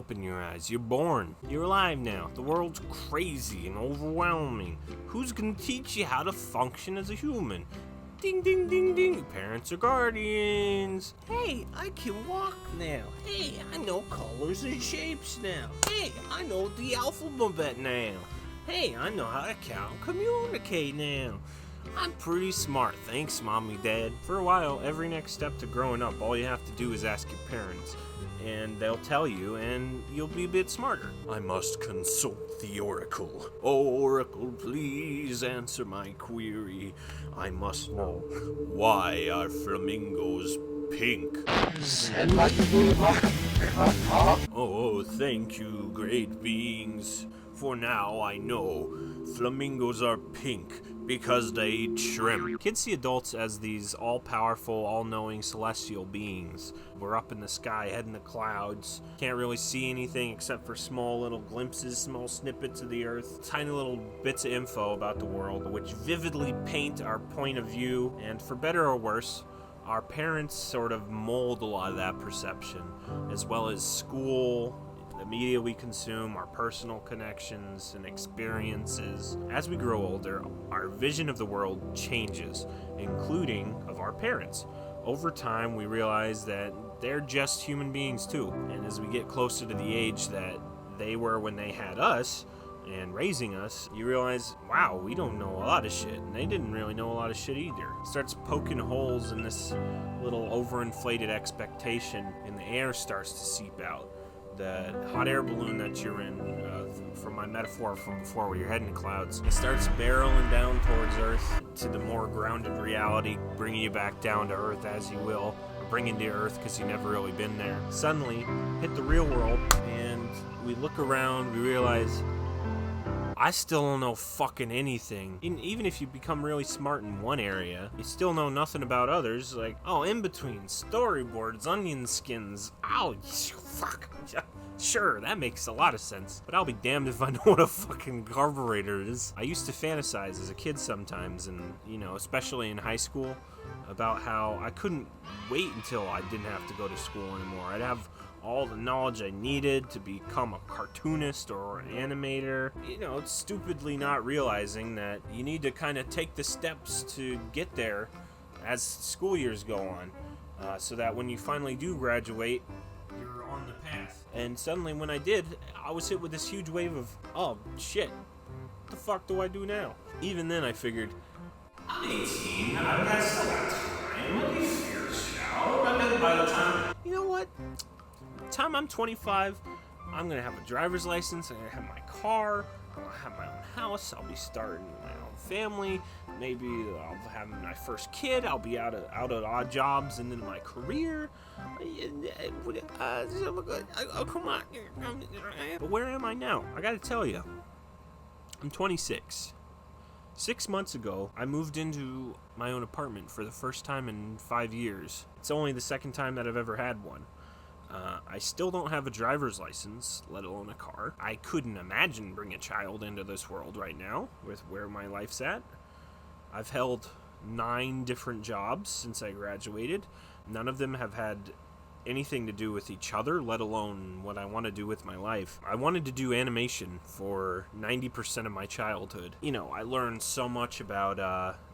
open your eyes. You're born. You're alive now. The world's crazy and overwhelming. Who's gonna teach you how to function as a human? Ding, ding, ding, ding. Parents or guardians. Hey, I can walk now. Hey, I know colors and shapes now. Hey, I know the alphabet now. Hey, I know how to count and communicate now. I'm pretty smart, thanks, Mommy, Dad. For a while, every next step to growing up, all you have to do is ask your parents, and they'll tell you, and you'll be a bit smarter. I must consult the Oracle. Oracle, please answer my query. I must know, why are flamingos pink? Oh, thank you, great beings. For now, I know flamingos are pink because they eat shrimp. Kids see adults as these all-powerful, all-knowing celestial beings. We're up in the sky, head in the clouds. Can't really see anything except for small little glimpses, small snippets of the earth. Tiny little bits of info about the world, which vividly paint our point of view. And for better or worse, our parents sort of mold a lot of that perception, as well as school, the media we consume, our personal connections and experiences. As we grow older, our vision of the world changes, including of our parents. Over time, we realize that they're just human beings too. And as we get closer to the age that they were when they had us and raising us, you realize, wow, we don't know a lot of shit, and they didn't really know a lot of shit either. It starts poking holes in this little overinflated expectation, and the air starts to seep out. The hot air balloon that you're in, from my metaphor from before, where you're heading to clouds, it starts barreling down towards Earth to the more grounded reality, bringing you back down to Earth as you will, or bringing to Earth because you've never really been there. Suddenly, hit the real world, and we look around, we realize, I still don't know fucking anything. Even if you become really smart in one area, you still know nothing about others. Like, oh, in between, storyboards, onion skins. Oh, fuck. Sure, that makes a lot of sense. But I'll be damned if I know what a fucking carburetor is. I used to fantasize as a kid sometimes, and, especially in high school, about how I couldn't wait until I didn't have to go to school anymore. I'd have all the knowledge I needed to become a cartoonist or an animator. It's stupidly not realizing that you need to kind of take the steps to get there as school years go on, so that when you finally do graduate, you're on the path. And suddenly when I did, I was hit with this huge wave of, oh shit, what the fuck do I do now? Even then I figured, I'm 18, I've still got time, let me figure shit out. I bet by the time, you know what? By the time I'm 25, I'm gonna have a driver's license, I'm gonna have my car, I'll have my own house, I'll be starting my own family, maybe I'll have my first kid, I'll be out of odd jobs and then my career. Come on. But where am I now? I gotta tell you, I'm 26. 6 months ago, I moved into my own apartment for the first time in 5 years. It's only the second time that I've ever had one. I still don't have a driver's license, let alone a car. I couldn't imagine bringing a child into this world right now, with where my life's at. I've held 9 different jobs since I graduated. None of them have had anything to do with each other, let alone what I want to do with my life. I wanted to do animation for 90% of my childhood. I learned so much about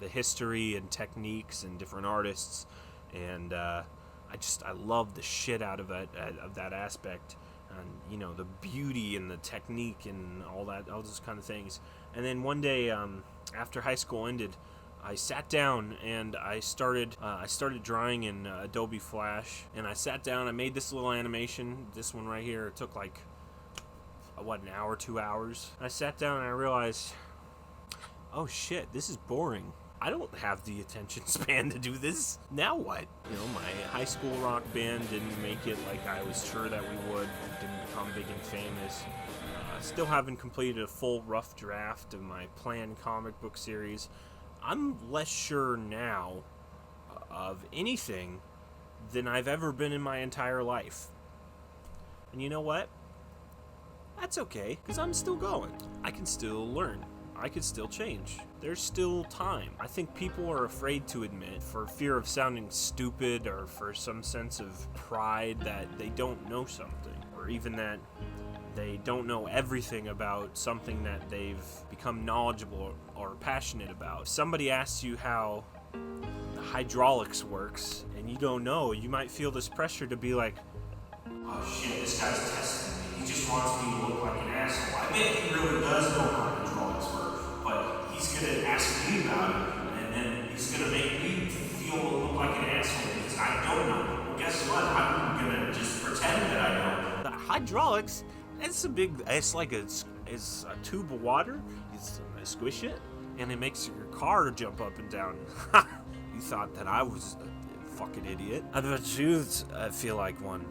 the history and techniques and different artists, and I love the shit out of that aspect, and the beauty and the technique and all those kind of things. And then one day, after high school ended, I sat down and I started drawing in Adobe Flash, and I sat down, I made this little animation, this one right here. It took like an hour, 2 hours. I sat down and I realized, oh shit, this is boring. I don't have the attention span to do this. Now what? My high school rock band didn't make it like I was sure that we would. Didn't become big and famous. Still haven't completed a full rough draft of my planned comic book series. I'm less sure now of anything than I've ever been in my entire life. And you know what? That's okay, because I'm still going. I can still learn. I could still change. There's still time. I think people are afraid to admit, for fear of sounding stupid or for some sense of pride that they don't know something, or or even that they don't know everything about something that they've become knowledgeable or passionate about. If somebody asks you how the hydraulics works and you don't know, you might feel this pressure to be like, oh shit, this guy's testing me. He just wants me to look like an asshole. I bet he really does know how hydraulics work, but he's gonna ask me about it, and then he's gonna make me feel look like an asshole because I don't know. Well, guess what? I'm gonna just pretend that I know. The hydraulics, it's like a tube of water. I squish it, and it makes your car jump up and down. You thought that I was a fucking idiot. I bet you feel like one.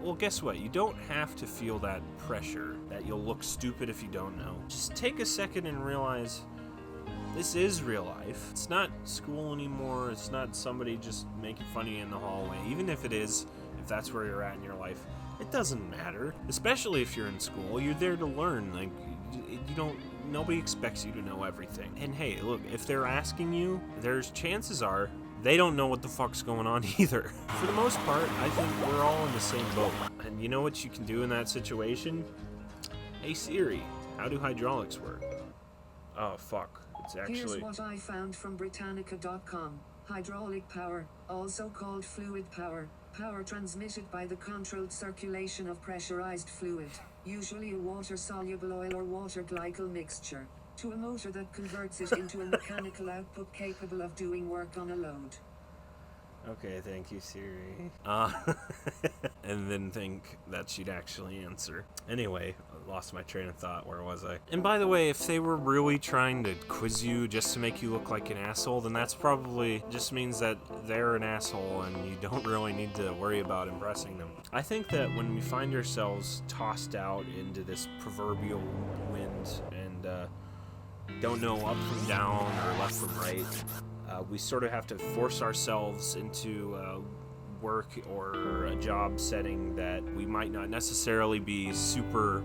Well, guess what? You don't have to feel that pressure that you'll look stupid if you don't know. Just take a second and realize this is real life. It's not school anymore. It's not somebody just making fun of you in the hallway. Even if it is, if that's where you're at in your life, it doesn't matter. Especially if you're in school, you're there to learn. Like, nobody expects you to know everything. And hey, look, if they're asking you, there's chances are they don't know what the fuck's going on either. For the most part, I think we're all in the same boat. And you know what you can do in that situation? Hey Siri, how do hydraulics work? Oh fuck, it's actually... Here's what I found from Britannica.com. Hydraulic power, also called fluid power, power transmitted by the controlled circulation of pressurized fluid, usually a water-soluble oil or water-glycol mixture, to a motor that converts it into a mechanical output capable of doing work on a load. Okay, thank you, Siri. And then think that she'd actually answer. Anyway, I lost my train of thought. Where was I? And by the way, if they were really trying to quiz you just to make you look like an asshole, then that's probably just means that they're an asshole and you don't really need to worry about impressing them. I think that when we find ourselves tossed out into this proverbial wind and don't know up from down or left from right, we sort of have to force ourselves into work or a job setting that we might not necessarily be super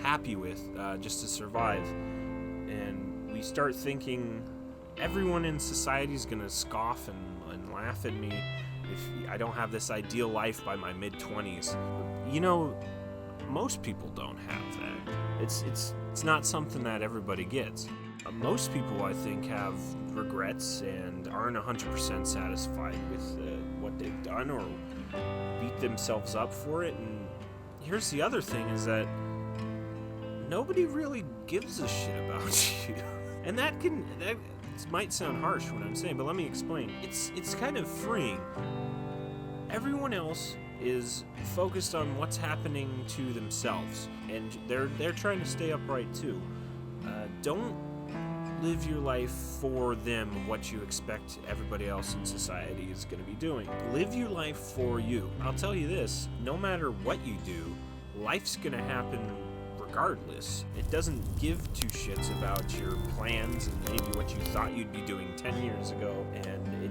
happy with just to survive. And we start thinking everyone in society is going to scoff and laugh at me if I don't have this ideal life by my mid-20s. You know, most people don't have that. It's not something that everybody gets. Most people, I think, have regrets and aren't 100% satisfied with what they've done or beat themselves up for it. And here's the other thing is that nobody really gives a shit about you. And that might sound harsh what I'm saying, but let me explain. It's kind of freeing. Everyone else is focused on what's happening to themselves, and they're trying to stay upright too. Don't live your life for them, what you expect everybody else in society is going to be doing. Live your life for you. I'll tell you this, no matter what you do, life's going to happen regardless. It doesn't give two shits about your plans and maybe what you thought you'd be doing 10 years ago, and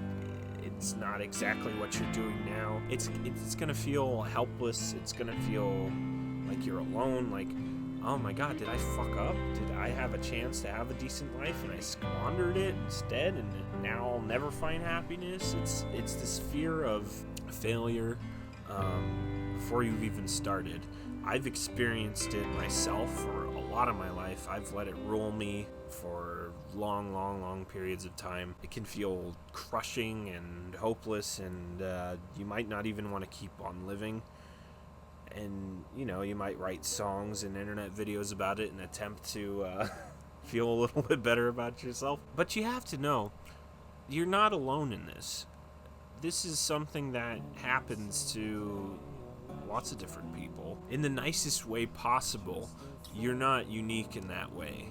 it's not exactly what you're doing now. It's going to feel helpless. It's going to feel like you're alone, like, oh my god, did I fuck up? Did I have a chance to have a decent life and I squandered it instead, and now I'll never find happiness? It's this fear of failure before you've even started. I've experienced it myself for a lot of my life. I've let it rule me for long periods of time. It can feel crushing and hopeless, and you might not even want to keep on living. And, you know, you might write songs and internet videos about it in an attempt to feel a little bit better about yourself. But you have to know, you're not alone in this. This is something that happens to lots of different people in the nicest way possible. You're not unique in that way.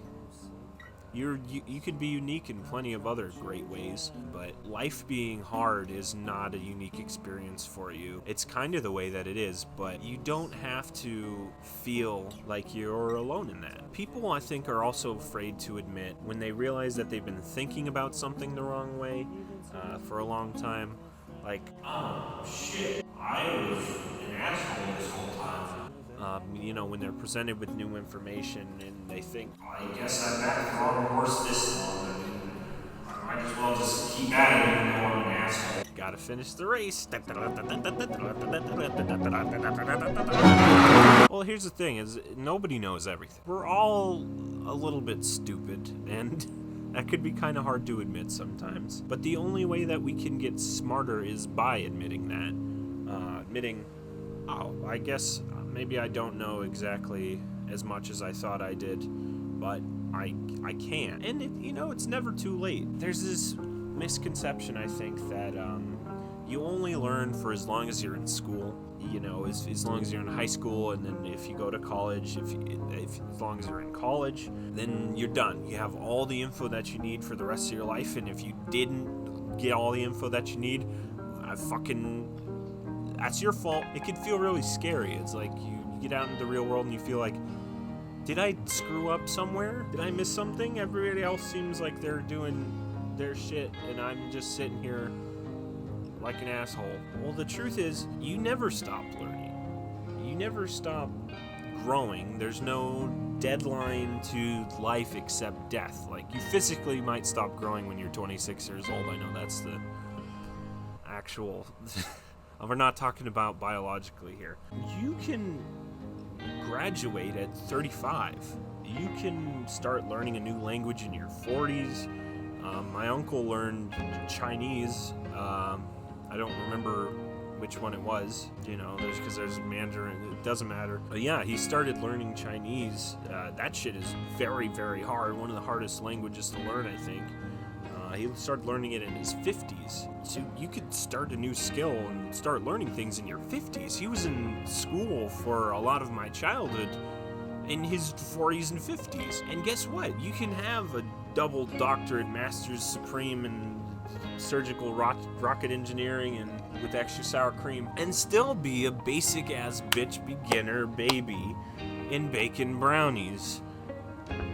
You could be unique in plenty of other great ways, but life being hard is not a unique experience for you. It's kind of the way that it is, but you don't have to feel like you're alone in that. People, I think, are also afraid to admit when they realize that they've been thinking about something the wrong way for a long time, like, oh shit, I was an asshole this whole time. You know, when they're presented with new information and they think, I guess I've backed the wrong horse this long, I might as well just keep at it even though I'm an asshole. Gotta finish the race. Well, here's the thing, is nobody knows everything. We're all a little bit stupid, and that could be kind of hard to admit sometimes. But the only way that we can get smarter is by admitting that. Oh, I guess maybe I don't know exactly as much as I thought I did, but I can. And, it's never too late. There's this misconception, I think, that you only learn for as long as you're in school. As long as you're in high school, and then if you go to college, as long as you're in college, then you're done. You have all the info that you need for the rest of your life, and if you didn't get all the info that you need, that's your fault. It can feel really scary. It's like you get out into the real world and you feel like, did I screw up somewhere? Did I miss something? Everybody else seems like they're doing their shit, and I'm just sitting here like an asshole. Well, the truth is, you never stop learning. You never stop growing. There's no deadline to life except death. Like, you physically might stop growing when you're 26 years old. I know that's the actual... We're not talking about biologically here. You can graduate at 35. You can start learning a new language in your 40s. My uncle learned Chinese. I don't remember which one it was, because there's Mandarin, it doesn't matter. But yeah, he started learning Chinese. That shit is very, very hard. One of the hardest languages to learn, I think. He started learning it in his 50s. So you could start a new skill and start learning things in your 50s. He was in school for a lot of my childhood in his 40s and 50s. And guess what? You can have a double doctorate, master's supreme in surgical rocket engineering and with extra sour cream, and still be a basic ass bitch beginner baby in baking brownies.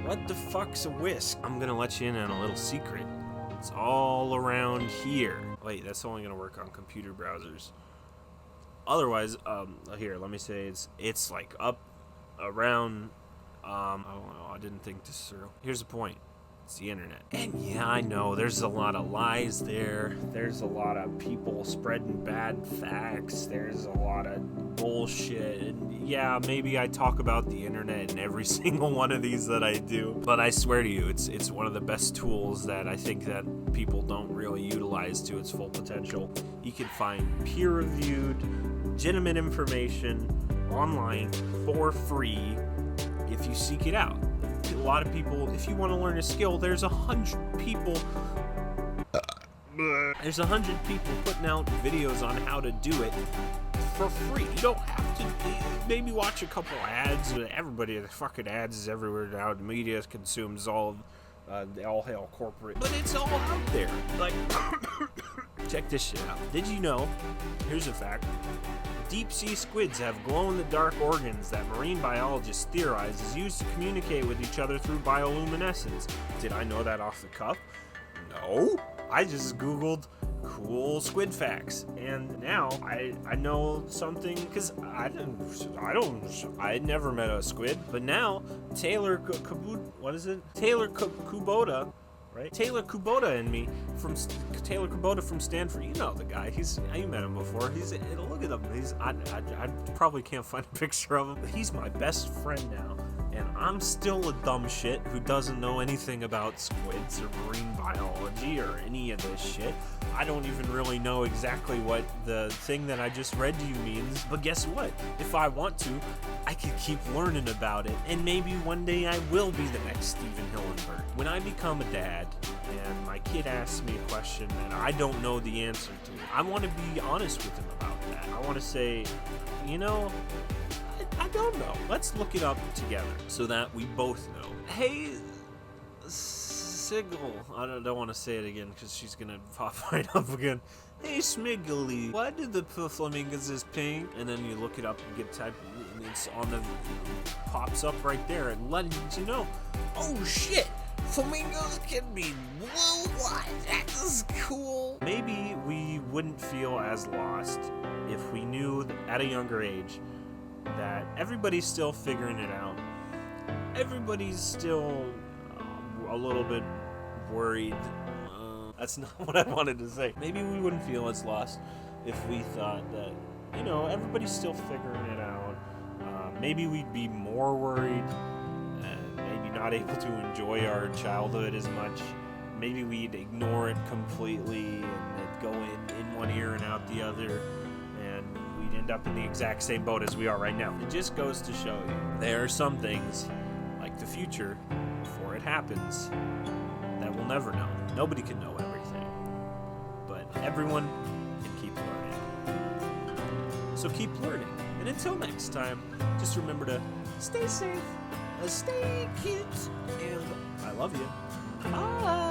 What the fuck's a whisk? I'm gonna let you in on a little secret. It's all around here. Wait, that's only gonna work on computer browsers. Otherwise, here, let me say it's like up around, I don't know, I didn't think this through. Here's the point. It's the internet. And yeah, I know, there's a lot of lies there. There's a lot of people spreading bad facts. There's a lot of bullshit. And yeah, maybe I talk about the internet in every single one of these that I do. But I swear to you, it's one of the best tools that I think that people don't really utilize to its full potential. You can find peer-reviewed, legitimate information online for free if you seek it out. A lot of people, if you want to learn a skill, there's 100 people putting out videos on how to do it for free. You don't have to maybe watch a couple ads. Everybody, the fucking ads is everywhere now. The media consumes all hail corporate, but it's all out there. Like, check this shit out. Did you know, here's a fact, deep sea squids have glow-in-the-dark organs that marine biologists theorize is used to communicate with each other through bioluminescence. Did I know that off the cuff? No. I just Googled cool squid facts, and now I know something, because I had never met a squid, but now Taylor Kubota, right? Taylor Kubota and me Taylor Kubota from Stanford. You know the guy. You met him before. Look at him. I probably can't find a picture of him. He's my best friend now, and I'm still a dumb shit who doesn't know anything about squids or marine biology or any of this shit. I don't even really know exactly what the thing that I just read to you means, but guess what? If I want to, I could keep learning about it, and maybe one day I will be the next Steven Hillenburg. When I become a dad, and my kid asks me a question that I don't know the answer to, I want to be honest with him about that. I want to say, I don't know. Let's look it up together so that we both know. Hey, Sigil. I don't want to say it again because she's going to pop right up again. Hey, Smiggly. Why did the flamingos is pink? And then you look it up and get type, and it's on the, pops up right there and letting you know. Oh, shit. Flamingos can be blue. What? That is cool. Maybe we wouldn't feel as lost if we knew at a younger age that everybody's still figuring it out. Everybody's still a little bit worried. That's not what I wanted to say. Maybe we wouldn't feel as lost if we thought that, everybody's still figuring it out. Maybe we'd be more worried and maybe not able to enjoy our childhood as much. Maybe we'd ignore it completely and it'd go in one ear and out the other, and we'd end up in the exact same boat as we are right now. It just goes to show you, there are some things, like the future, before it happens, that we'll never know. Nobody can know everything, but everyone can keep learning. So keep learning, and until next time, just remember to stay safe, stay cute, and I love you. Bye!